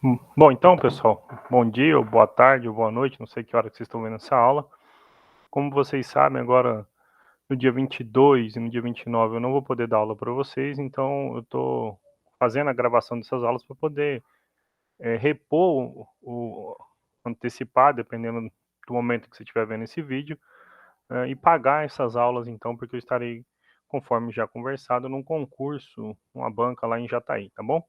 Bom, então, pessoal, bom dia, ou boa tarde, ou boa noite, não sei que hora que vocês estão vendo essa aula. Como vocês sabem, agora no dia 22 e no dia 29 eu não vou poder dar aula para vocês, então eu estou fazendo a gravação dessas aulas para poder repor, antecipar, dependendo do momento que você estiver vendo esse vídeo, e pagar essas aulas, então, porque eu estarei, conforme já conversado, num concurso, uma banca lá em Jataí, tá bom?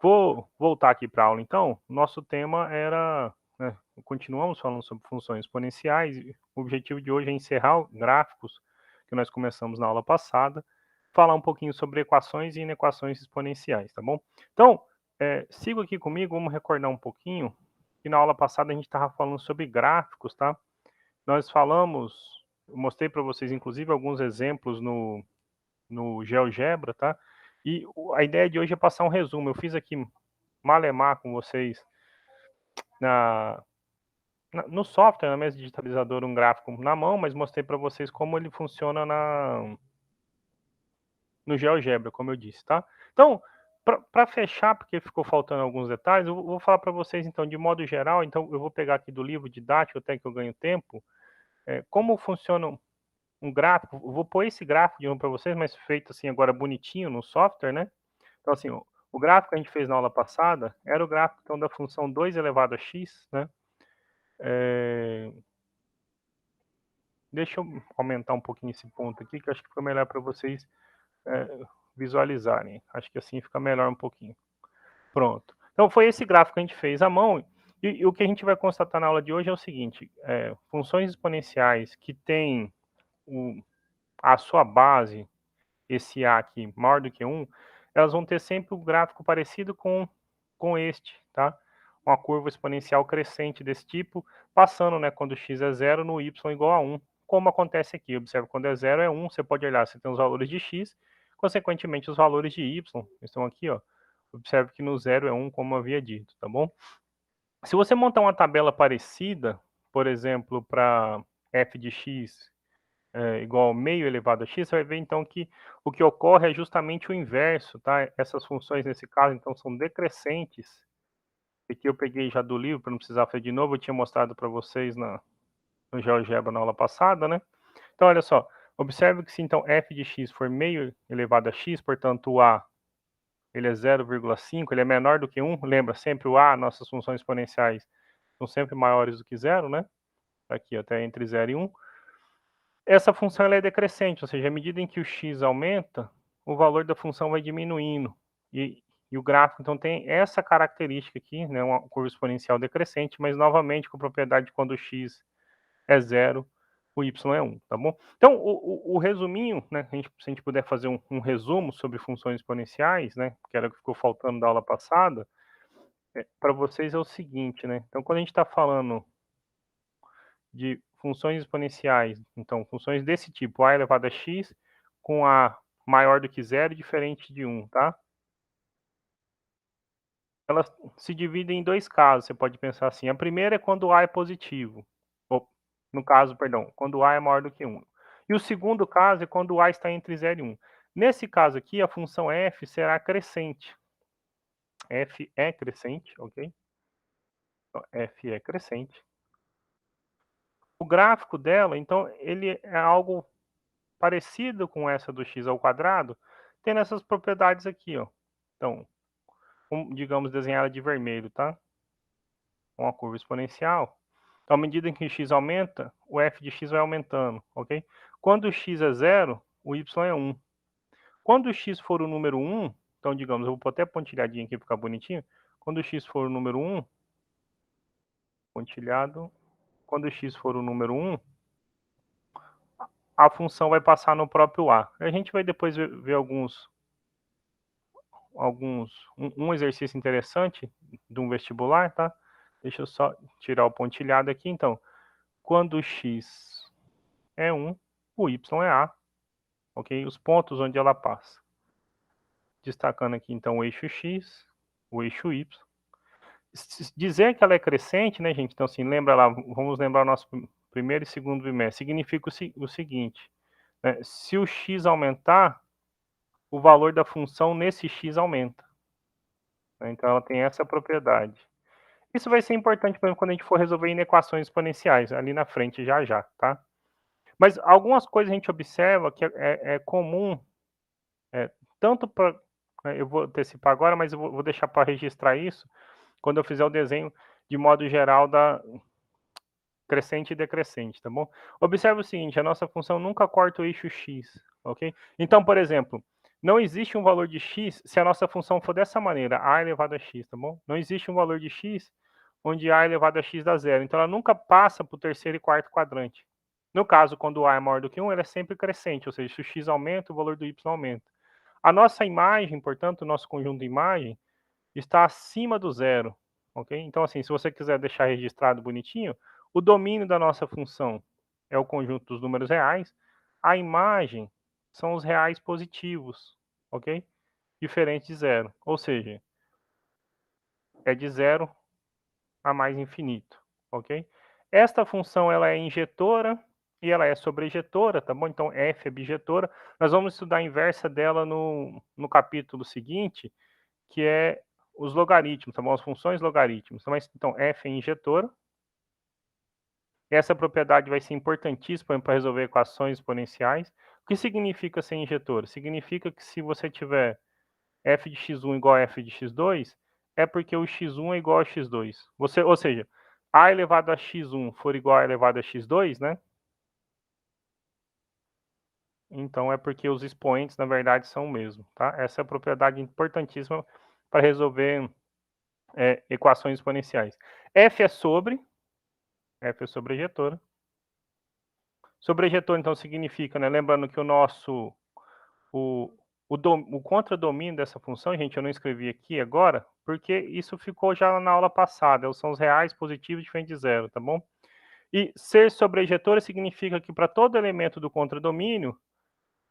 Vou voltar aqui para a aula então. Nosso tema era, né, continuamos falando sobre funções exponenciais. O objetivo de hoje é encerrar gráficos que nós começamos na aula passada, falar um pouquinho sobre equações e inequações exponenciais, tá bom? Então, siga aqui comigo, vamos recordar um pouquinho que na aula passada a gente estava falando sobre gráficos, tá? Nós falamos, eu mostrei para vocês inclusive alguns exemplos no GeoGebra, tá? E a ideia de hoje é passar um resumo. Eu fiz aqui malemar com vocês na, no software, na mesa digitalizadora, um gráfico na mão, mas mostrei para vocês como ele funciona no GeoGebra, como eu disse, tá? Então, para fechar, porque ficou faltando alguns detalhes, eu vou falar para vocês, então, de modo geral, então eu vou pegar aqui do livro didático, até que eu ganho tempo, como funciona um gráfico. Eu vou pôr esse gráfico de novo para vocês, mas feito assim agora bonitinho no software, né? Então, assim, o gráfico que a gente fez na aula passada era o gráfico então, da função 2 elevado a x, né? Deixa eu aumentar um pouquinho esse ponto aqui, que acho que fica melhor para vocês visualizarem. Acho que assim fica melhor um pouquinho. Pronto. Então, foi esse gráfico que a gente fez à mão. E o que a gente vai constatar na aula de hoje é o seguinte: funções exponenciais que têm a sua base, esse a aqui, maior do que 1, elas vão ter sempre um gráfico parecido com este, tá? Uma curva exponencial crescente desse tipo, passando, né, quando x é 0, no y igual a 1, como acontece aqui. Observe, quando é 0 é 1, você pode olhar, você tem os valores de x, consequentemente os valores de y estão aqui, ó. Observe que no 0 é 1, como eu havia dito, tá bom? Se você montar uma tabela parecida, por exemplo, para f de x igual a meio elevado a x, você vai ver então que o que ocorre é justamente o inverso, tá? Essas funções nesse caso então são decrescentes. Aqui eu peguei já do livro para não precisar fazer de novo, eu tinha mostrado para vocês no GeoGebra na aula passada, né? Então olha só, observe que se então f de x for meio elevado a x, portanto o a ele é 0,5, ele é menor do que 1, lembra sempre o a, nossas funções exponenciais são sempre maiores do que zero, né? Aqui até entre 0 e 1. Essa função ela é decrescente, ou seja, à medida em que o x aumenta, o valor da função vai diminuindo. E o gráfico, então, tem essa característica aqui, né, uma curva exponencial decrescente, mas, novamente, com a propriedade de quando o x é 0, o y é 1, tá bom? Então, o resuminho, né, se a gente puder fazer um resumo sobre funções exponenciais, né, que era o que ficou faltando da aula passada, para vocês é o seguinte, né, então, quando a gente está falando de funções exponenciais, então funções desse tipo, a elevado a x, com a maior do que zero, diferente de 1, tá? Elas se dividem em dois casos, você pode pensar assim. A primeira é quando a é positivo, ou, no caso, perdão, quando a é maior do que 1. E o segundo caso é quando a está entre 0 e 1. Nesse caso aqui, a função f será crescente. F é crescente, ok? Então, f é crescente. O gráfico dela, então, ele é algo parecido com essa do x ao quadrado, tendo essas propriedades aqui, ó. Então, digamos, desenhar ela de vermelho, tá? Uma curva exponencial. Então, à medida em que x aumenta, o f de x vai aumentando, ok? Quando o x é 0, o y é 1. Quando o x for o número 1, então, digamos, eu vou pôr até pontilhadinho aqui para ficar bonitinho. Quando o x for o número 1, pontilhado, quando o x for o número 1, a função vai passar no próprio a. A gente vai depois ver um exercício interessante de um vestibular, tá? Deixa eu só tirar o pontilhado aqui. Então, quando o x é 1, o y é a, ok? Os pontos onde ela passa. Destacando aqui, então, o eixo x, o eixo y. Dizer que ela é crescente, né, gente? Então, assim, lembra lá, vamos lembrar o nosso primeiro e segundo bimestre. Significa o seguinte, né? Se o x aumentar, o valor da função nesse x aumenta. né? Então ela tem essa propriedade. Isso vai ser importante, por exemplo, quando a gente for resolver inequações exponenciais, ali na frente já já, tá? Mas algumas coisas a gente observa que é comum, é, tanto para... Eu vou antecipar agora, mas eu vou deixar para registrar isso quando eu fizer o desenho de modo geral da crescente e decrescente, tá bom? Observe o seguinte, a nossa função nunca corta o eixo x, ok? Então, por exemplo, não existe um valor de x se a nossa função for dessa maneira, a elevado a x, tá bom? Não existe um valor de x onde a elevado a x dá zero. Então, ela nunca passa para o terceiro e quarto quadrante. No caso, quando a é maior do que 1, ela é sempre crescente, ou seja, se o x aumenta, o valor do y aumenta. A nossa imagem, portanto, o nosso conjunto de imagem, está acima do zero, ok? Então, assim, se você quiser deixar registrado bonitinho, o domínio da nossa função é o conjunto dos números reais, a imagem são os reais positivos, ok? Diferente de zero, ou seja, é de zero a mais infinito, ok? Esta função, ela é injetora e ela é sobrejetora, tá bom? Então, f é bijetora. Nós vamos estudar a inversa dela no capítulo seguinte, que é os logaritmos, tá bom? As funções logaritmos. Então, f é injetora. Essa propriedade vai ser importantíssima para resolver equações exponenciais. O que significa ser injetora? Significa que se você tiver f de x1 igual a f de x2, é porque o x1 é igual a x2. Ou seja, a elevado a x1 for igual a elevado a x2, né? Então é porque os expoentes, na verdade, são o mesmo, tá? Essa é a propriedade importantíssima para resolver equações exponenciais. F é sobrejetora. Sobrejetor, então, significa, né? Lembrando que o, o contradomínio dessa função, gente, eu não escrevi aqui agora, porque isso ficou já na aula passada, são os reais positivos diferentes de zero, tá bom? E ser sobrejetora significa que para todo elemento do contradomínio,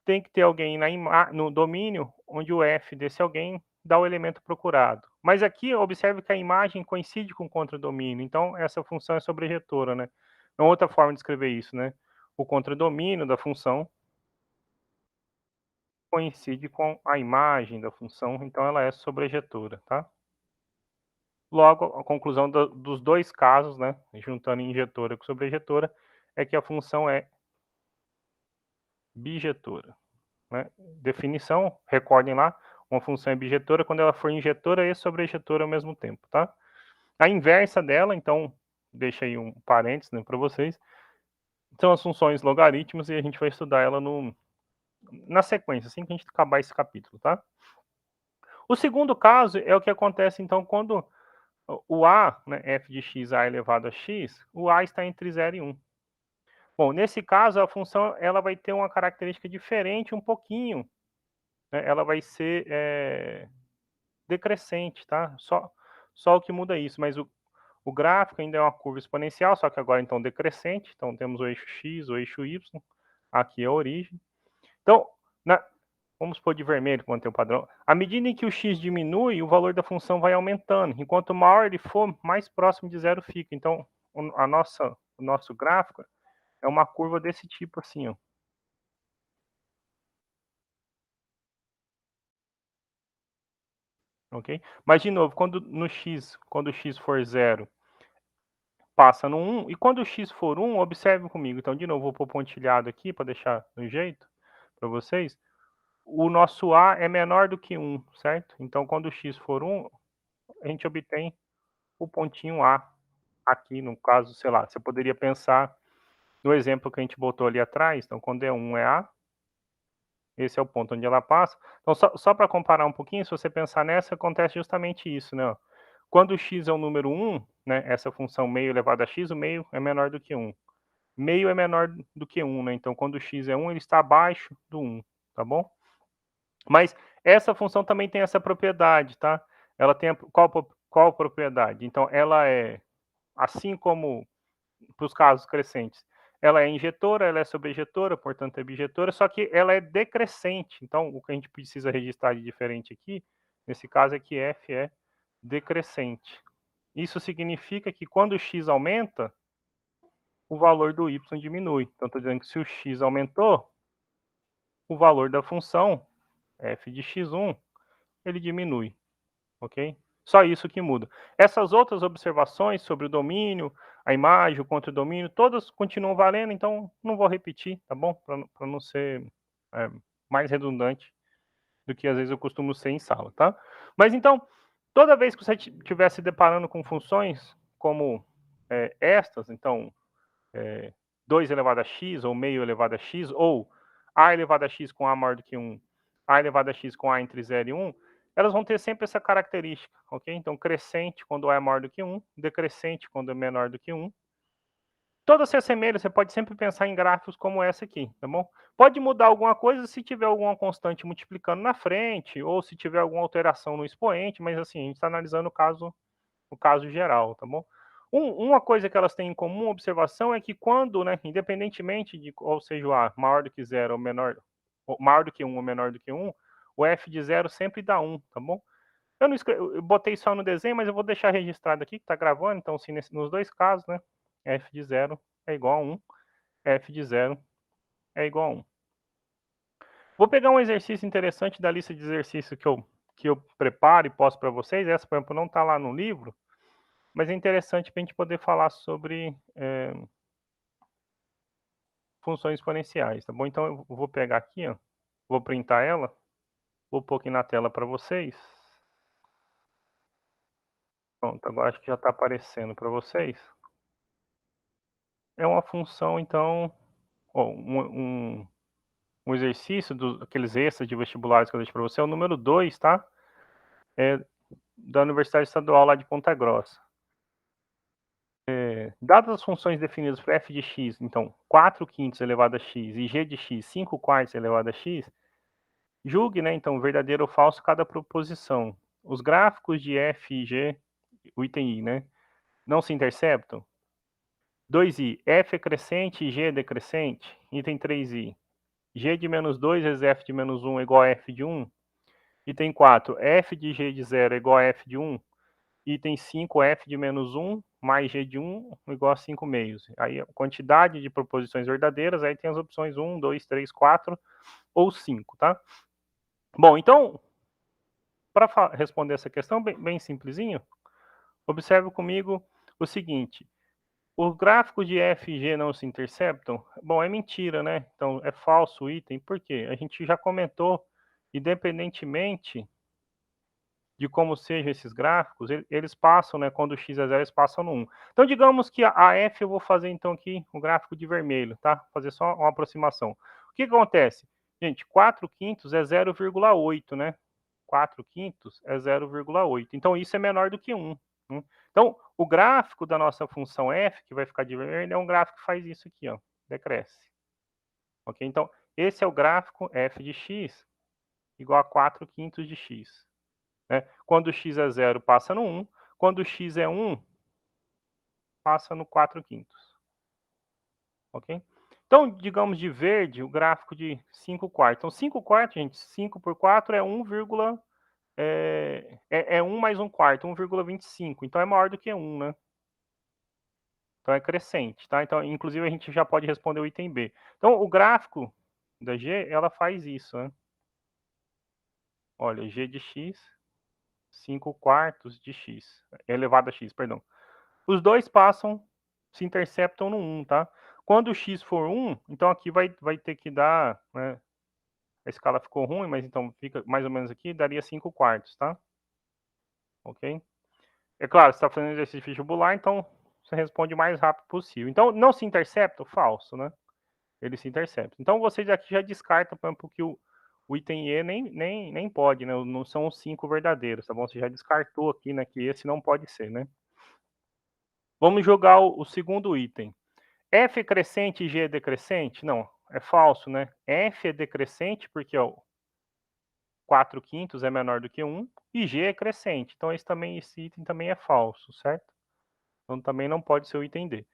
tem que ter alguém no domínio onde o f desse alguém dá o elemento procurado. Mas aqui, observe que a imagem coincide com o contradomínio, então essa função é sobrejetora, né? É uma outra forma de escrever isso, né? O contradomínio da função coincide com a imagem da função, então ela é sobrejetora, tá? Logo, a conclusão dos dois casos, né, juntando injetora com sobrejetora, é que a função é bijetora, né? Definição, recordem lá, uma função é bijetora quando ela for injetora e sobrejetora ao mesmo tempo, tá? A inversa dela, então, deixa aí um parênteses, né, para vocês, são as funções logaritmos e a gente vai estudar ela na sequência, assim que a gente acabar esse capítulo, tá? O segundo caso é o que acontece, então, quando o a, né, f de x, a elevado a x, o a está entre 0 e 1. Bom, nesse caso, a função ela vai ter uma característica diferente um pouquinho, né? Ela vai ser decrescente, tá? Só o que muda isso, mas o gráfico ainda é uma curva exponencial, só que agora, então, decrescente. Então, temos o eixo x, o eixo y, aqui é a origem. Então, vamos pôr de vermelho para manter o padrão. À medida em que o x diminui, o valor da função vai aumentando. Enquanto maior ele for, mais próximo de zero fica. Então, o nosso gráfico é uma curva desse tipo assim, ó. Ok? Mas, de novo, quando o x for zero, passa no 1. E quando o x for 1, observem comigo. Então, de novo, vou pôr pontilhado aqui para deixar no jeito para vocês. O nosso a é menor do que 1, certo? Então, quando o x for 1, a gente obtém o pontinho A aqui, no caso, sei lá, você poderia pensar no exemplo que a gente botou ali atrás. Então, quando é 1 é A, esse é o ponto onde ela passa. Então, só para comparar um pouquinho, se você pensar nessa, acontece justamente isso, né? Quando o x é o número 1, né, essa função meio elevado a x, o meio é menor do que 1. Meio é menor do que 1, né? Então, quando o x é 1, ele está abaixo do 1, tá bom? Mas essa função também tem essa propriedade, tá? Ela tem qual propriedade? Então, ela é, assim como para os casos crescentes, ela é injetora, ela é sobrejetora, portanto é bijetora, só que ela é decrescente. Então, o que a gente precisa registrar de diferente aqui, nesse caso é que f é decrescente. Isso significa que quando o x aumenta, o valor do y diminui. Então, estou dizendo que se o x aumentou, o valor da função f de x1, ele diminui, ok? Só isso que muda. Essas outras observações sobre o domínio, a imagem, o contra-domínio, todas continuam valendo, então não vou repetir, tá bom? Para não ser mais redundante do que às vezes eu costumo ser em sala, tá? Mas então, toda vez que você estiver se deparando com funções como estas, então, 2 elevado a x, ou meio elevado a x, ou a elevado a x com a maior do que 1, a elevado a x com a entre 0 e 1, elas vão ter sempre essa característica, ok? Então, crescente quando a é maior do que 1, decrescente quando é menor do que 1. Todas se assemelham, você pode sempre pensar em gráficos como essa aqui, tá bom? Pode mudar alguma coisa se tiver alguma constante multiplicando na frente, ou se tiver alguma alteração no expoente, mas assim, a gente está analisando o caso geral, tá bom? Uma coisa que elas têm em comum, observação, é que quando, né, independentemente de qual seja o A, maior do que 0 ou menor, ou maior do que 1 ou menor do que 1, o f de 0 sempre dá 1, tá bom? Eu não eu botei só no desenho, mas eu vou deixar registrado aqui que está gravando, então se nos dois casos, né, f de 0 é igual a 1, f de 0 é igual a 1. Vou pegar um exercício interessante da lista de exercícios que eu preparo e posto para vocês. Essa, por exemplo, não está lá no livro, mas é interessante para a gente poder falar sobre funções exponenciais, tá bom? Então eu vou pegar aqui, ó, vou printar ela, vou pôr aqui na tela para vocês. Pronto, agora acho que já está aparecendo para vocês. É uma função, então, ó, um exercício aqueles extras de vestibulares que eu deixo para você, é o número 2, tá? É da Universidade Estadual lá de Ponta Grossa. Dadas as funções definidas para f de x, então 4 quintos elevado a x e g de x 5 quartos elevado a x, julgue, né, então, verdadeiro ou falso cada proposição. Os gráficos de f e g, o item i, né, não se interceptam? 2i, f é crescente e g é decrescente? Item 3i, g de menos 2 vezes f de menos 1 é igual a f de 1? Item 4, f de g de 0 é igual a f de 1? Item 5, f de menos 1 mais g de 1 igual a 5 meios. Aí a quantidade de proposições verdadeiras, aí tem as opções 1, 2, 3, 4 ou 5, tá? Bom, então, para responder essa questão, bem simplesinho, observe comigo o seguinte. Os gráficos de f e g não se interceptam? Bom, é mentira, né? Então, é falso o item. Por quê? A gente já comentou, independentemente de como sejam esses gráficos, eles passam, né, quando o x é 0, eles passam no 1. Então, digamos que a f eu vou fazer, então, aqui um gráfico de vermelho, tá? Fazer só uma aproximação. O que acontece? Gente, 4 quintos é 0,8, né? 4 quintos é 0,8. Então, isso é menor do que 1. Né? Então, o gráfico da nossa função f, que vai ficar de vermelho, é um gráfico que faz isso aqui, ó, decresce. Ok? Então, esse é o gráfico f de x igual a 4 quintos de x. Né? Quando x é 0, passa no 1. Quando x é 1, passa no 4 quintos. Ok? Então, digamos de verde, o gráfico de 5 quartos. Então, 5 quartos, gente, 5 por 4 é 1, é 1 mais 1 quarto, 1,25. Então, é maior do que 1, né? Então, é crescente, tá? Então, inclusive, a gente já pode responder o item B. Então, o gráfico da G, ela faz isso, né? Olha, G de x, 5 quartos de x, elevado a x, perdão. Os dois passam, se interceptam no 1, tá? Quando o x for 1, então aqui vai ter que dar, né? A escala ficou ruim, mas então fica mais ou menos aqui, daria 5 quartos, tá? Ok? É claro, você está fazendo exercício vestibular, então você responde o mais rápido possível. Então, não se intercepta? Falso, né? Ele se intercepta. Então, vocês aqui já descartam, por exemplo, que o item E nem pode, né? Não são os 5 verdadeiros, tá bom? Você já descartou aqui, né? Que esse não pode ser, né? Vamos jogar o segundo item. F é crescente e G é decrescente? Não, é falso, né? F é decrescente porque ó, 4 quintos é menor do que 1 e G é crescente. Então esse item também é falso, certo? Então também não pode ser o item D.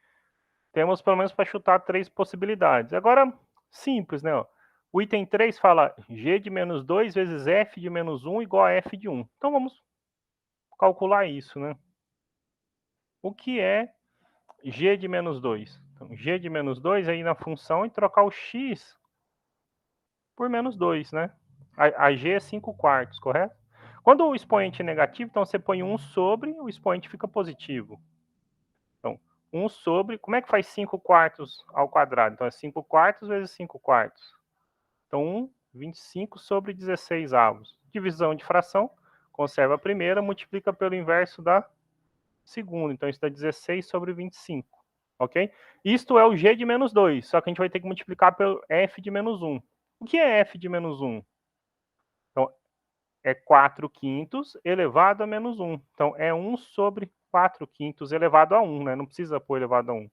Temos pelo menos para chutar 3 possibilidades. Agora, simples, né? Ó. O item 3 fala G de menos 2 vezes F de menos 1 igual a F de 1. Então vamos calcular isso, né? O que é G de menos 2? Então, G de menos 2 aí na função e trocar o X por menos 2, né? A G é 5 quartos, correto? Quando o expoente é negativo, então você põe 1 sobre, o expoente fica positivo. Então, 1 sobre, como é que faz 5 quartos ao quadrado? Então, é 5 quartos vezes 5 quartos. Então, 25 sobre 16 avos. Divisão de fração, conserva a primeira, multiplica pelo inverso da segunda. Então, isso dá 16 sobre 25. Ok? Isto é o g de menos 2, só que a gente vai ter que multiplicar pelo f de menos 1. O que é f de menos 1? Então, é 4 quintos elevado a menos 1. Então, é 1 sobre 4 quintos elevado a 1, né? Não precisa pôr elevado a 1.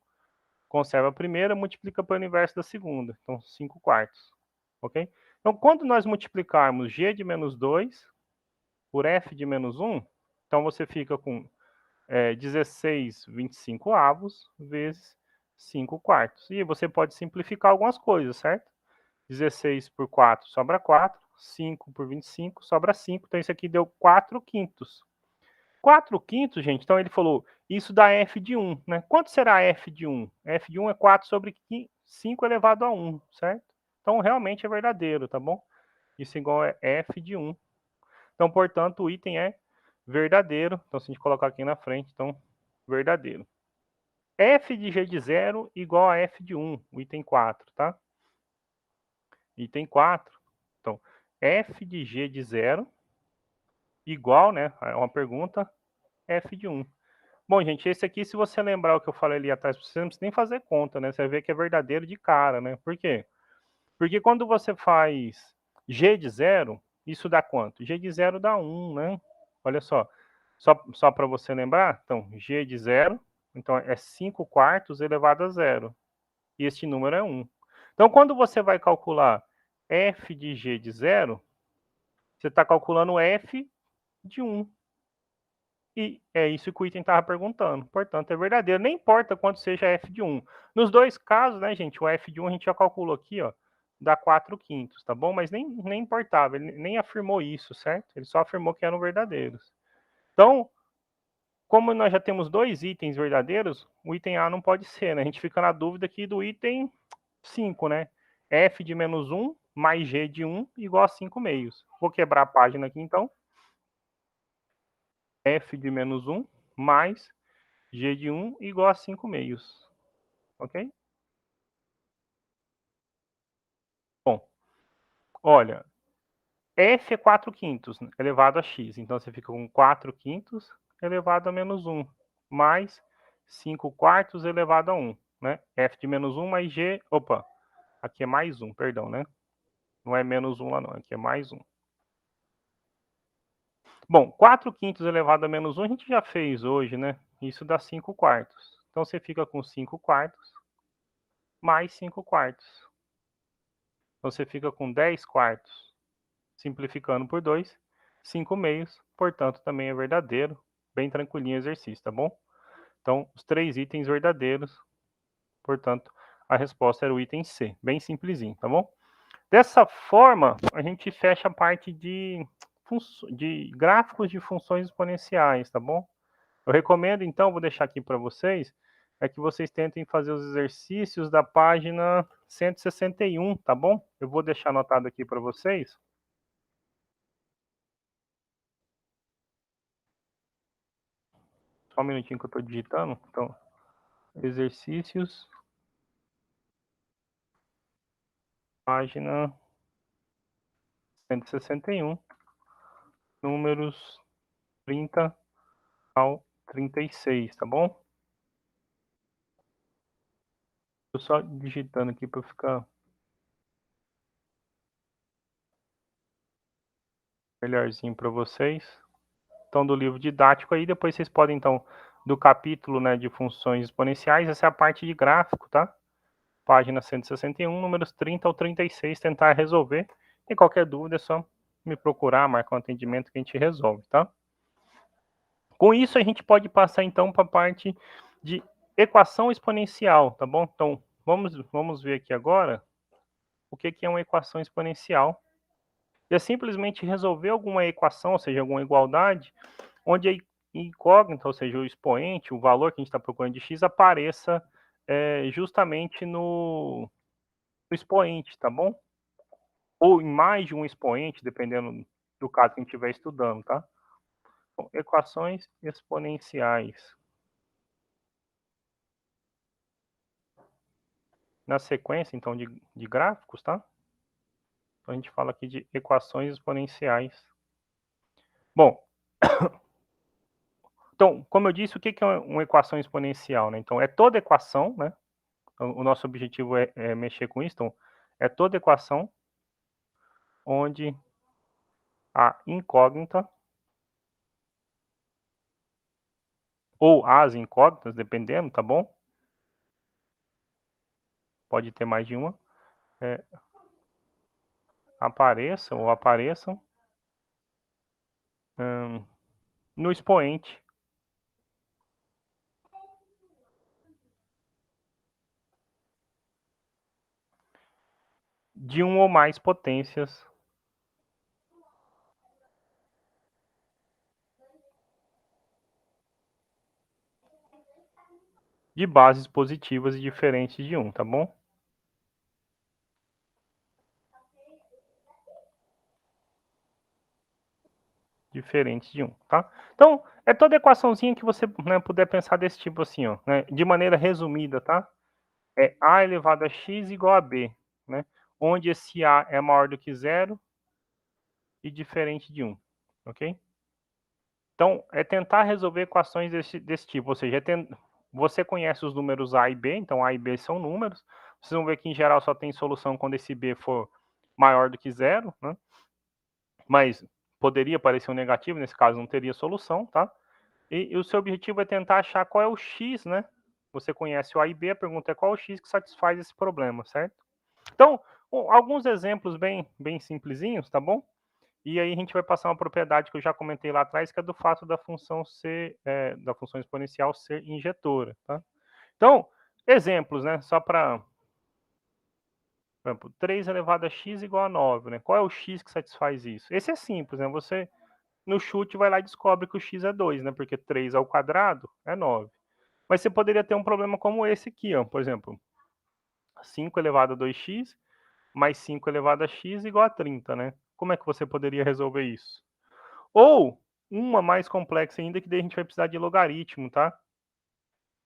Conserva a primeira, multiplica pelo inverso da segunda. Então, 5 quartos. Ok? Então, quando nós multiplicarmos g de menos 2 por f de menos 1, então você fica com 16 25 avos vezes 5 quartos. E você pode simplificar algumas coisas, certo? 16 por 4 sobra 4, 5 por 25 sobra 5, então isso aqui deu 4 quintos. 4 quintos, gente, então ele falou, isso dá f de 1, né? Quanto será f de 1? F de 1 é 4 sobre 5 elevado a 1, certo? Então realmente é verdadeiro, tá bom? Isso igual a f de 1. Então, portanto, o item é verdadeiro. Então, se a gente colocar aqui na frente, então, verdadeiro. F de g de 0 igual a f de 1, o item 4, tá? Item 4. Então, f de g de 0 igual, né? É uma pergunta, f de 1. Bom, gente, esse aqui, se você lembrar o que eu falei ali atrás, você não precisa nem fazer conta, né? Você vai ver que é verdadeiro de cara, né? Por quê? Porque quando você faz g de 0, isso dá quanto? G de 0 dá 1, né? Olha só. Só para você lembrar, então, g de 0, então é 5 quartos elevado a 0. E este número é 1. Então, quando você vai calcular f de g de 0, você está calculando f de 1. E é isso que o item estava perguntando. Portanto, é verdadeiro. Nem importa quanto seja f de 1. Nos dois casos, né, gente, o f de 1 a gente já calculou aqui, ó, dá 4 quintos, tá bom? Mas nem importava, ele nem afirmou isso, certo? Ele só afirmou que eram verdadeiros. Então, como nós já temos dois itens verdadeiros, o item A não pode ser, né? A gente fica na dúvida aqui do item 5, né? F de menos 1 mais G de 1 igual a 5 meios. Vou quebrar a página aqui, então. F de menos 1 mais G de 1 igual a 5 meios. Ok? Bom, olha, F é 4 quintos elevado a x. Então, você fica com 4 quintos elevado a menos 1 mais 5 quartos elevado a 1. Né? F de menos 1 mais G... Opa, aqui é mais 1, perdão, né? Não é menos 1 lá não, aqui é mais 1. Bom, 4 quintos elevado a menos 1 a gente já fez hoje, né? Isso dá 5 quartos. Então, você fica com 5 quartos mais 5 quartos. Então, você fica com 10 quartos. Simplificando por 2, 5 meios, portanto, também é verdadeiro. Bem tranquilinho o exercício, tá bom? Então, os três itens verdadeiros, portanto, a resposta era o item C. Bem simplesinho, tá bom? Dessa forma, a gente fecha a parte de gráficos de funções exponenciais, tá bom? Eu recomendo, então, vou deixar aqui para vocês, é que vocês tentem fazer os exercícios da página 161, tá bom? Eu vou deixar anotado aqui para vocês. Só um minutinho que eu estou digitando. Então, exercícios, página 161, números 30 ao 36, tá bom? Tô só digitando aqui para ficar melhorzinho para vocês. Então, do livro didático aí, depois vocês podem, então, do capítulo, né, de funções exponenciais, essa é a parte de gráfico, tá? Página 161, números 30 ao 36, tentar resolver. E qualquer dúvida é só me procurar, marcar um atendimento que a gente resolve, tá? Com isso, a gente pode passar, então, para a parte de equação exponencial, tá bom? Então, vamos ver aqui agora o que é uma equação exponencial. É simplesmente resolver alguma equação, ou seja, alguma igualdade, onde a incógnita, ou seja, o expoente, o valor que a gente está procurando de x, apareça justamente no expoente, tá bom? Ou em mais de um expoente, dependendo do caso que a gente estiver estudando, tá? Bom, equações exponenciais. Na sequência, então, de gráficos, tá? Então, a gente fala aqui de equações exponenciais. Bom, então, como eu disse, o que é uma equação exponencial, né? Então, é toda equação, né? O nosso objetivo é mexer com isso. Então, é toda equação onde a incógnita ou as incógnitas, dependendo, tá bom? Pode ter mais de uma. Apareçam no expoente de um ou mais potências de bases positivas e diferentes de 1, tá bom? Diferentes de 1, tá? Então, é toda equaçãozinha que você, né, puder pensar desse tipo assim, ó, né, de maneira resumida, tá? É a elevado a x igual a b, né? Onde esse a é maior do que zero e diferente de 1, ok? Então, é tentar resolver equações desse tipo, ou seja, você conhece os números a e b, então a e b são números, vocês vão ver que em geral só tem solução quando esse b for maior do que zero, né? Mas poderia parecer um negativo, nesse caso não teria solução, tá? E o seu objetivo é tentar achar qual é o x, né? Você conhece o a e b, a pergunta é qual é o x que satisfaz esse problema, certo? Então, alguns exemplos bem simplesinhos, tá bom? E aí a gente vai passar uma propriedade que eu já comentei lá atrás, que é do fato da função ser, da função exponencial ser injetora, tá? Então, exemplos, né? Só para, por exemplo, 3 elevado a x igual a 9, né? Qual é o x que satisfaz isso? Esse é simples, né? Você, no chute, vai lá e descobre que o x é 2, né? Porque 3 ao quadrado é 9. Mas você poderia ter um problema como esse aqui, ó. Por exemplo, 5 elevado a 2x mais 5 elevado a x igual a 30, né? Como é que você poderia resolver isso? Ou uma mais complexa ainda, que daí a gente vai precisar de logaritmo, tá?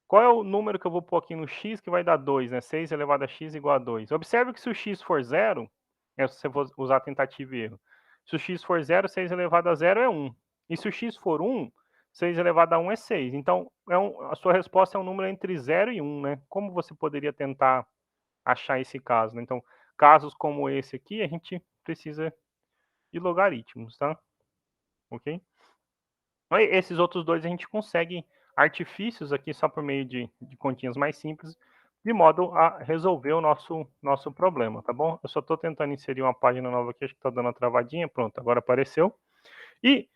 Qual é o número que eu vou pôr aqui no x que vai dar 2, né? 6 elevado a x igual a 2. Observe que se o x for 0, se você for usar tentativa e erro, se o x for 0, 6 elevado a 0 é 1. E se o x for 1, 6 elevado a 1 é 6. Então, a sua resposta é um número entre 0 e 1, né? Como você poderia tentar achar esse caso, né? Então, casos como esse aqui, a gente precisa de logaritmos, tá? Ok? Esses outros dois a gente consegue artifícios aqui só por meio de continhas mais simples, de modo a resolver o nosso problema, tá bom? Eu só estou tentando inserir uma página nova aqui, acho que está dando uma travadinha, pronto, agora apareceu. E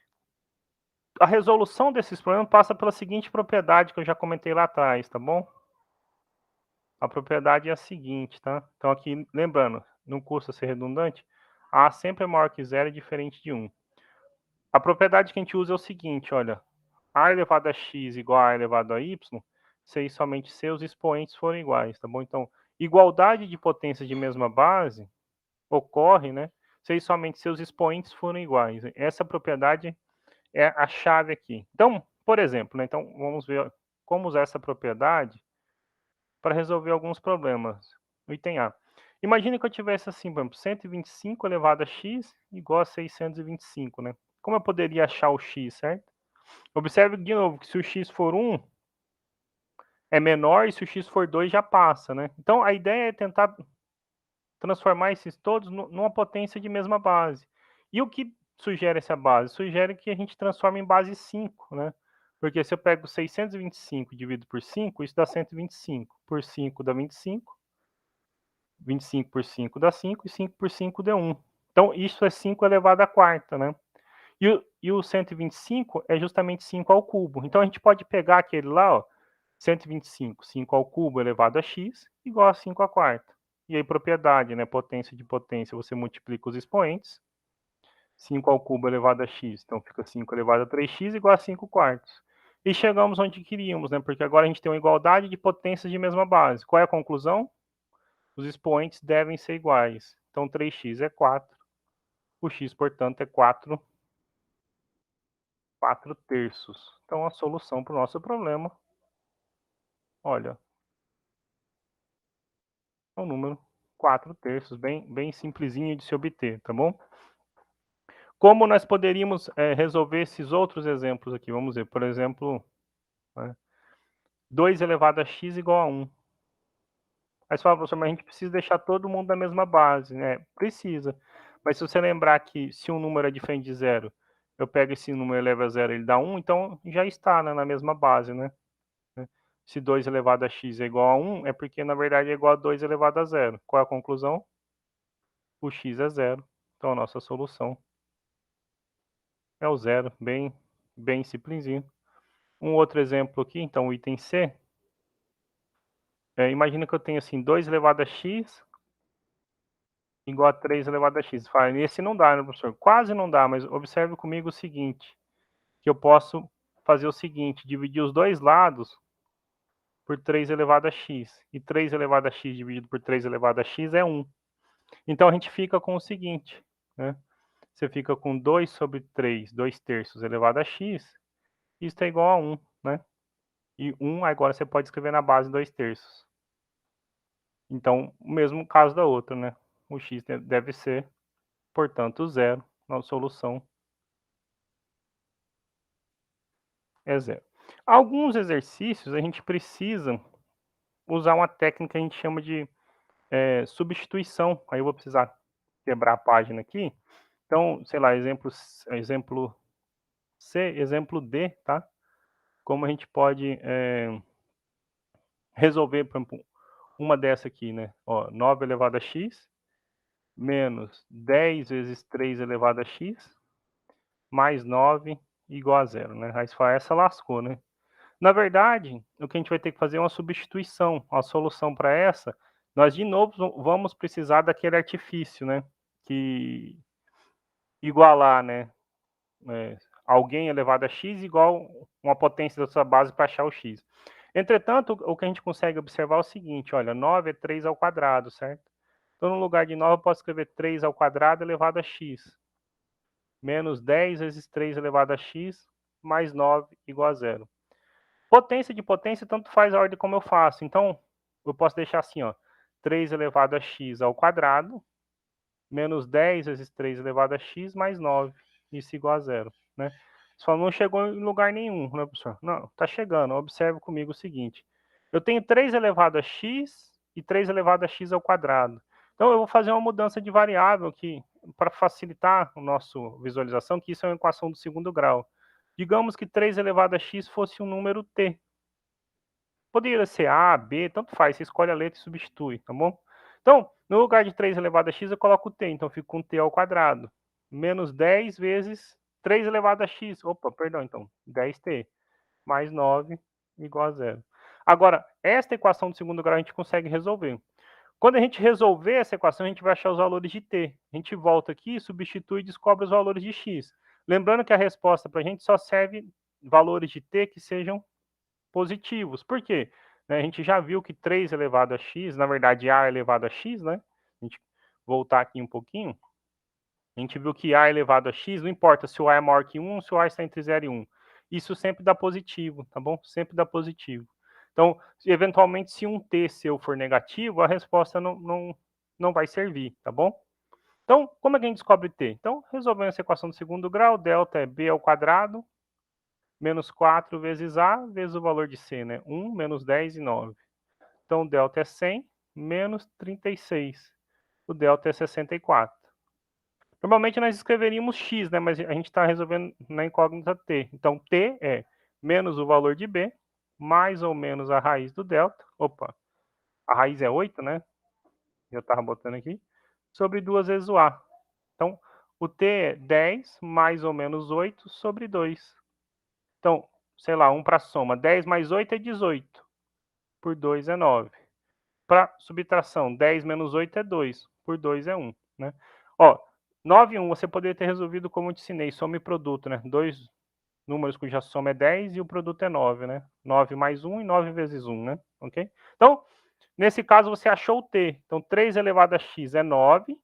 a resolução desses problemas passa pela seguinte propriedade que eu já comentei lá atrás, tá bom? A propriedade é a seguinte, tá? Então aqui, lembrando, não custa ser redundante, A sempre é maior que zero e diferente de 1. A propriedade que a gente usa é o seguinte, olha, a elevado a x igual a elevado a y, se somente seus expoentes forem iguais, tá bom? Então, igualdade de potências de mesma base ocorre, né, se somente seus expoentes forem iguais. Essa propriedade é a chave aqui. Então, por exemplo, né, então vamos ver como usar essa propriedade para resolver alguns problemas. O item A. Imagine que eu tivesse assim, por exemplo, 125 elevado a x igual a 625, né? Como eu poderia achar o x, certo? Observe de novo que se o x for 1, é menor, e se o x for 2, já passa, né? Então, a ideia é tentar transformar esses todos numa potência de mesma base. E o que sugere essa base? Sugere que a gente transforme em base 5, né? Porque se eu pego 625 e divido por 5, isso dá 125. Por 5 dá 25. 25 por 5 dá 5, e 5 por 5 dá 1. Então, isso é 5 elevado à quarta, né? E o 125 é justamente 5 ao cubo. Então, a gente pode pegar aquele lá, ó, 125, 5 ao cubo elevado a x, igual a 5 à quarta. E aí, propriedade, né? Potência de potência, você multiplica os expoentes. 5 ao cubo elevado a x, então fica 5 elevado a 3x igual a 5 quartos. E chegamos onde queríamos, né? Porque agora a gente tem uma igualdade de potências de mesma base. Qual é a conclusão? Os expoentes devem ser iguais. Então, 3x é 4 O x, portanto, é 4/3. Então, a solução para o nosso problema, olha, é o número 4/3, bem simplesinho de se obter, tá bom? Como nós poderíamos resolver esses outros exemplos aqui? Vamos ver, por exemplo, né, 2 elevado a x igual a 1. Aí você fala: "Professor, mas a gente precisa deixar todo mundo na mesma base", né? Precisa. Mas se você lembrar que se um número é diferente de zero, eu pego esse número e elevo a zero, ele dá 1, então já está, né, na mesma base, né? Se 2 elevado a x é igual a 1, é porque na verdade é igual a 2 elevado a zero. Qual é a conclusão? O x é zero. Então a nossa solução é o zero, bem simplesinho. Um outro exemplo aqui, então o item C. Imagina que eu tenho assim 2 elevado a x igual a 3 elevado a x. Fala, esse não dá, né, professor? Quase não dá, mas observe comigo o seguinte, que eu posso fazer o seguinte, dividir os dois lados por 3 elevado a x. E 3 elevado a x dividido por 3 elevado a x é 1. Então a gente fica com o seguinte, né? Você fica com 2 sobre 3, 2/3 elevado a x, isso é igual a 1, né? E 1 agora você pode escrever na base 2/3. Então, o mesmo caso da outra, né? O x deve ser, portanto, zero. Nossa solução é zero. Alguns exercícios a gente precisa usar uma técnica que a gente chama de substituição. Aí eu vou precisar quebrar a página aqui. Então, sei lá, exemplo C, exemplo D, tá? Como a gente pode resolver, por exemplo, uma dessa aqui, né? Ó, 9 elevado a x menos 10 vezes 3 elevado a x mais 9 igual a zero, né? Aí você fala, essa lascou, né? Na verdade, o que a gente vai ter que fazer é uma substituição. A solução para essa, nós de novo vamos precisar daquele artifício, né? Que igualar, né? Alguém elevado a x igual uma potência da sua base para achar o x. Entretanto, o que a gente consegue observar é o seguinte, olha, 9 é 3 ao quadrado, certo? Então, no lugar de 9, eu posso escrever 3 ao quadrado elevado a x, menos 10 vezes 3 elevado a x, mais 9 igual a zero. Potência de potência, tanto faz a ordem como eu faço. Então, eu posso deixar assim, ó, 3 elevado a x ao quadrado, menos 10 vezes 3 elevado a x, mais 9, isso igual a zero, né? Só não chegou em lugar nenhum, né, professor? Não, está chegando. Observe comigo o seguinte. Eu tenho 3 elevado a x e 3 elevado a x ao quadrado. Então, eu vou fazer uma mudança de variável aqui, para facilitar a nossa visualização, que isso é uma equação do segundo grau. Digamos que 3 elevado a x fosse um número t. Poderia ser A, B, tanto faz, você escolhe a letra e substitui, tá bom? Então, no lugar de 3 elevado a x, eu coloco t, então eu fico com t ao quadrado. Menos 10 vezes 3 elevado a x, opa, perdão, então, 10t, mais 9 igual a zero. Agora, esta equação do segundo grau a gente consegue resolver. Quando a gente resolver essa equação, a gente vai achar os valores de t. A gente volta aqui, substitui e descobre os valores de x. Lembrando que a resposta para a gente só serve valores de t que sejam positivos. Por quê? A gente já viu que 3 elevado a x, na verdade, a elevado a x, né? A gente voltar aqui um pouquinho. A gente viu que a elevado a x, não importa se o a é maior que 1 ou se o a está entre 0 e 1. Isso sempre dá positivo, tá bom? Sempre dá positivo. Então, eventualmente, se um t seu for negativo, a resposta não vai servir, tá bom? Então, como é que a gente descobre t? Então, resolvendo essa equação do segundo grau, delta é b ao quadrado, menos 4 vezes A, vezes o valor de C, né? 1, menos 10 e 9. Então, o delta é 100, menos 36. O delta é 64. Normalmente, nós escreveríamos x, né? Mas a gente está resolvendo na incógnita t. Então, t é menos o valor de b, mais ou menos a raiz do delta. Opa, a raiz é 8, né? Eu estava botando aqui. Sobre 2 vezes o a. Então, o t é 10 mais ou menos 8 sobre 2. Então, sei lá, 1 para soma. 10 mais 8 é 18. Por 2 é 9. Para subtração, 10 menos 8 é 2. Por 2 é 1. Né? Ó, 9 e 1 você poderia ter resolvido como eu te ensinei, soma e produto. Né? Dois números cuja soma é 10 e o produto é 9. Né? 9 mais 1 e 9 vezes 1. Né? Okay? Então, nesse caso, você achou o t. Então, 3 elevado a x é 9.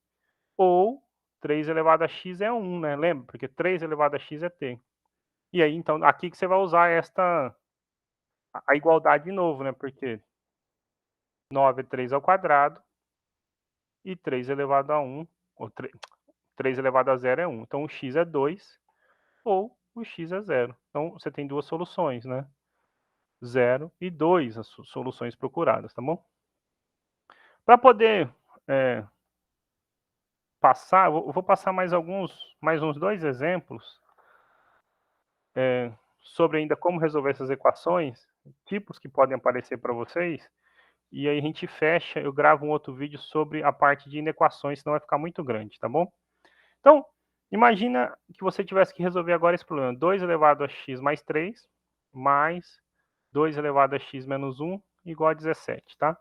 Ou 3 elevado a x é 1, né? Lembra? Porque 3 elevado a x é t. E aí, então, aqui que você vai usar a igualdade de novo, né? Porque 9 é 3 ao quadrado e 3 elevado a 1, ou 3 elevado a 0 é 1. Então, o x é 2 ou o x é 0. Então, você tem duas soluções, né? 0 e 2, as soluções procuradas, tá bom? Para poder passar, eu vou passar mais uns 2 exemplos sobre ainda como resolver essas equações, tipos que podem aparecer para vocês, e aí a gente fecha, eu gravo um outro vídeo sobre a parte de inequações, senão vai ficar muito grande, tá bom? Então, imagina que você tivesse que resolver agora esse problema, 2 elevado a x mais 3, mais 2 elevado a x menos 1, igual a 17, tá?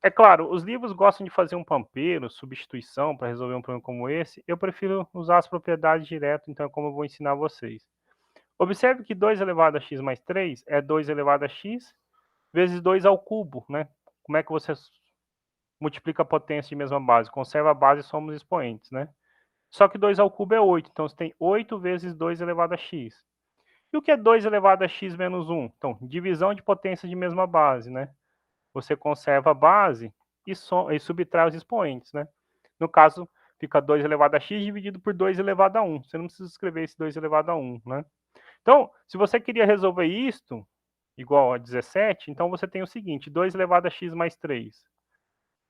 É claro, os livros gostam de fazer um pampeiro, substituição, para resolver um problema como esse. Eu prefiro usar as propriedades direto, então é como eu vou ensinar vocês. Observe que 2 elevado a x mais 3 é 2 elevado a x vezes 2 ao cubo, né? Como é que você multiplica a potência de mesma base? Conserva a base e soma os expoentes, né? Só que 2 ao cubo é 8, então você tem 8 vezes 2 elevado a x. E o que é 2 elevado a x menos 1? Então, divisão de potência de mesma base, né? Você conserva a base e subtrai os expoentes, né? No caso, fica 2 elevado a x dividido por 2 elevado a 1. Você não precisa escrever esse 2 elevado a 1, né? Então, se você queria resolver isto igual a 17, então você tem o seguinte, 2 elevado a x mais 3.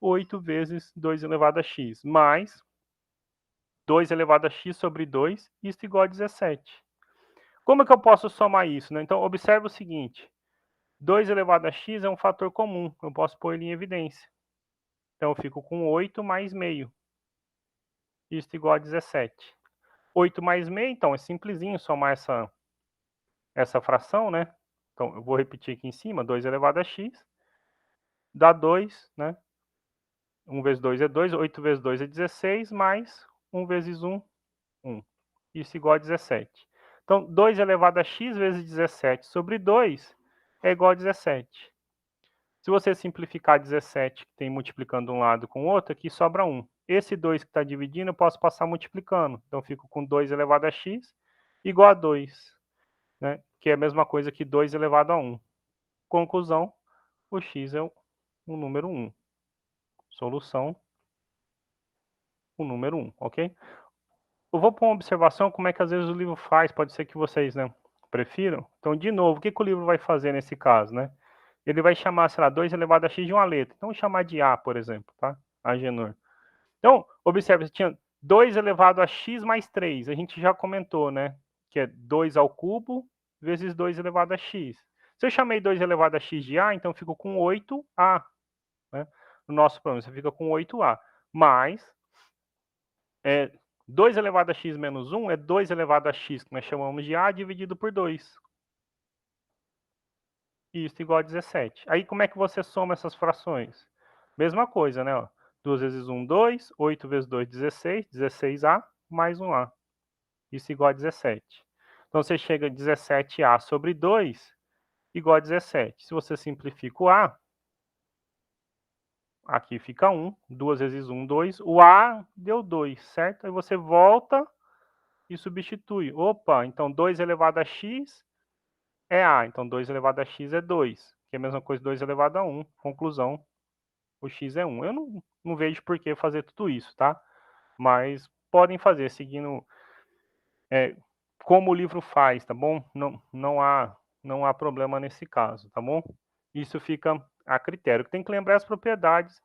8 vezes 2 elevado a x, mais 2 elevado a x sobre 2, isso igual a 17. Como é que eu posso somar isso, né? Então, observe o seguinte, 2 elevado a x é um fator comum, eu posso pôr ele em evidência. Então, eu fico com 8 mais meio. Isso igual a 17. 8 mais meio, então, é simplesinho somar essa fração, né? Então, eu vou repetir aqui em cima, 2 elevado a x, dá 2, né? 1 vezes 2 é 2, 8 vezes 2 é 16, mais 1 vezes 1, 1. Isso igual a 17. Então, 2 elevado a x vezes 17 sobre 2 é igual a 17. Se você simplificar 17, que tem multiplicando um lado com o outro, aqui sobra 1. Esse 2 que está dividindo, eu posso passar multiplicando. Então, eu fico com 2 elevado a x igual a 2, né? Que é a mesma coisa que 2 elevado a 1. Conclusão, o x é o número 1. Solução, o número 1, ok? Eu vou pôr uma observação, como é que às vezes o livro faz, pode ser que vocês, né, prefiram. Então, de novo, o que o livro vai fazer nesse caso, né? Ele vai chamar, sei lá, 2 elevado a x de uma letra. Então, vou chamar de A, por exemplo, tá? Agenor. Então, observe, você tinha 2 elevado a x mais 3. A gente já comentou, né? Que é 2 ao cubo vezes 2 elevado a x. Se eu chamei 2 elevado a x de A, então eu fico com 8A. Né? No nosso problema, você fica com 8A. Mais 2 elevado a x menos 1 é 2 elevado a x, que nós chamamos de A, dividido por 2. Isso igual a 17. Aí como é que você soma essas frações? Mesma coisa, né? Ó. 2 vezes 1, 2. 8 vezes 2, 16. 16A mais 1A. Isso igual a 17. Então você chega a 17A sobre 2 igual a 17. Se você simplifica o A, aqui fica 1. 2 vezes 1, 2. O A deu 2, certo? Aí você volta e substitui. Opa, então 2 elevado a x é A. Então 2 elevado a x é 2, que é a mesma coisa 2 elevado a 1. Conclusão, o x é 1. Eu não vejo por que fazer tudo isso, tá? Mas podem fazer, seguindo como o livro faz, tá bom? Não há problema nesse caso, tá bom? Isso fica a critério. Tem que lembrar as propriedades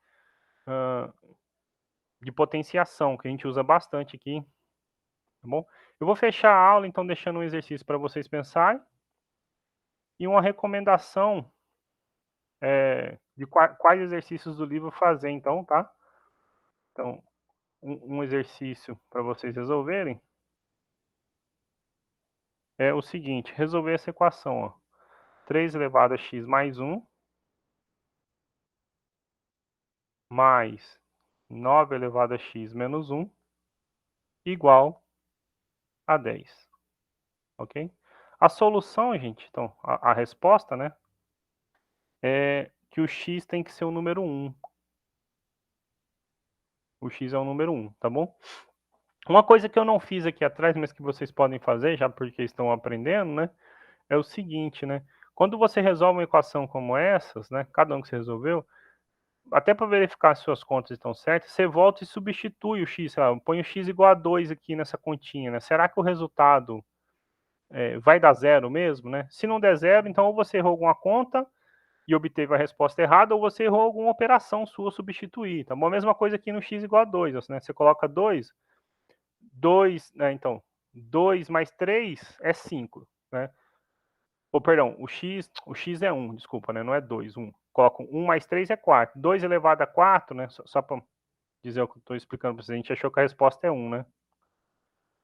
de potenciação, que a gente usa bastante aqui, tá bom? Eu vou fechar a aula, então, deixando um exercício para vocês pensarem e uma recomendação de quais exercícios do livro fazer, então, tá? Então, um exercício para vocês resolverem é o seguinte, resolver essa equação, ó. 3 elevado a x mais 1, mais 9 elevado a x menos 1, igual a 10, ok? A solução, gente, então, a resposta, né, é que o x tem que ser o número 1. O x é o número 1, tá bom? Uma coisa que eu não fiz aqui atrás, mas que vocês podem fazer, já porque estão aprendendo, né, é o seguinte, né, quando você resolve uma equação como essas, né, cada um que você resolveu, até para verificar se suas contas estão certas, você volta e substitui o x, sei lá, põe o x igual a 2 aqui nessa continha, né, será que o resultado vai dar zero mesmo, né? Se não der zero, então ou você errou alguma conta e obteve a resposta errada, ou você errou alguma operação sua substituir, tá bom? A mesma coisa aqui no x igual a 2, né? Você coloca 2, 2, né, então, 2 mais 3 é 5, né? Ou, perdão, o x é 1, desculpa, né? Não é 2, 1. Coloco 1 mais 3 é 4. 2 elevado a 4, né? Só para dizer o que eu estou explicando para vocês, a gente achou que a resposta é 1, né?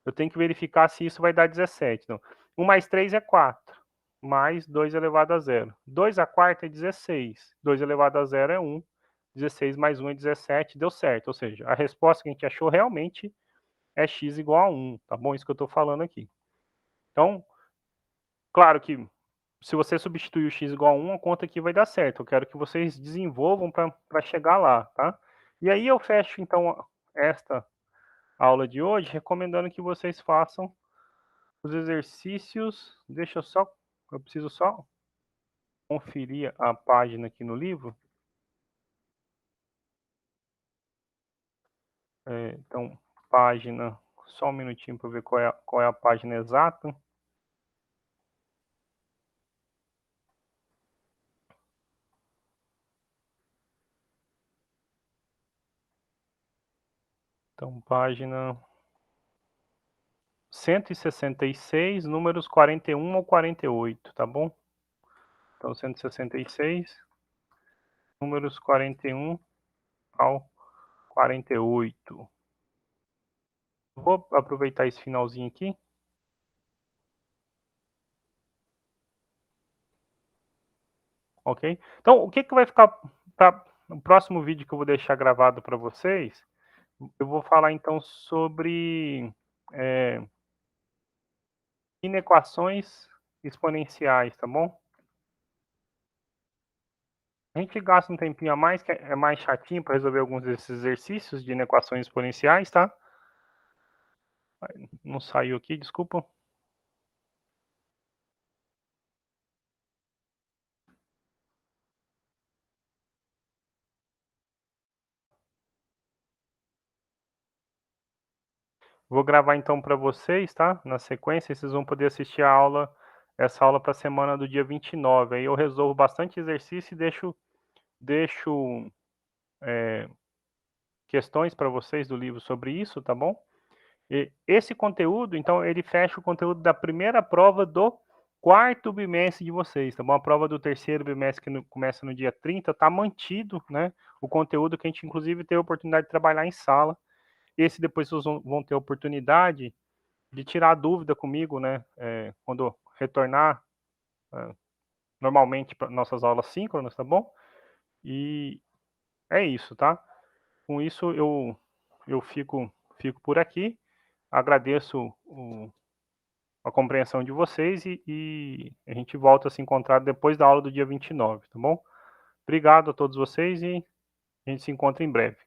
Eu tenho que verificar se isso vai dar 17. Então, 1 mais 3 é 4, mais 2 elevado a 0. 2 a quarta é 16, 2 elevado a 0 é 1, 16 mais 1 é 17, deu certo. Ou seja, a resposta que a gente achou realmente é x igual a 1, tá bom? Isso que eu estou falando aqui. Então, claro que se você substituir o x igual a 1, a conta aqui vai dar certo. Eu quero que vocês desenvolvam para chegar lá, tá? E aí eu fecho, então, esta aula de hoje, recomendando que vocês façam os exercícios. Eu preciso só conferir a página aqui no livro. Então, página, só um minutinho para ver qual é a página exata. Então, página 166, números 41 ou 48, tá bom? Então, 166, números 41 ao 48. Vou aproveitar esse finalzinho aqui. Ok? Então, o que vai ficar para o próximo vídeo que eu vou deixar gravado para vocês? Eu vou falar então sobre inequações exponenciais, tá bom? A gente gasta um tempinho a mais, que é mais chatinho para resolver alguns desses exercícios de inequações exponenciais, tá? Não saiu aqui, desculpa. Vou gravar então para vocês, tá? Na sequência, vocês vão poder assistir a aula, essa aula para a semana do dia 29. Aí eu resolvo bastante exercício e deixo questões para vocês do livro sobre isso, tá bom? E esse conteúdo, então, ele fecha o conteúdo da primeira prova do quarto bimestre de vocês, tá bom? A prova do terceiro bimestre, que começa no dia 30, tá mantido, né? O conteúdo que a gente, inclusive, teve a oportunidade de trabalhar em sala. Esse depois vocês vão ter a oportunidade de tirar dúvida comigo, né? Quando retornar, normalmente, para nossas aulas síncronas, tá bom? E é isso, tá? Com isso, eu fico por aqui. Agradeço a compreensão de vocês e a gente volta a se encontrar depois da aula do dia 29, tá bom? Obrigado a todos vocês e a gente se encontra em breve.